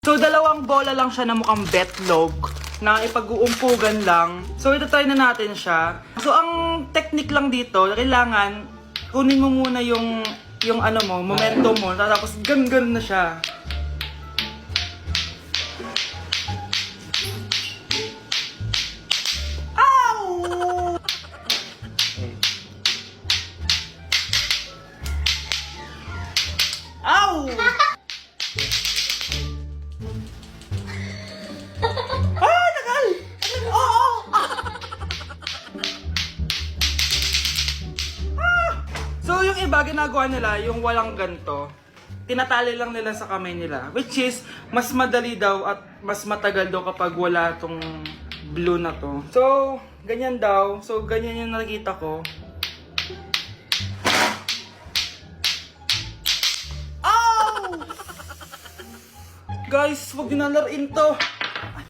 So, dalawang bola lang siya na mukhang betlog na ipag-uumpugan lang. So, ito try na natin siya. So, ang technique lang dito, kailangan kunin mo muna yung ano mo, momentum mo, tapos gan na siya. Ow! Ow! So, yung iba, ginagawa nila, yung walang ganto, tinatali lang nila sa kamay nila. Which is, mas madali daw at mas matagal daw kapag wala tong blue na to. So, ganyan daw. So, ganyan yung nakikita ko. Ow! Guys, wag nyo na laruin to.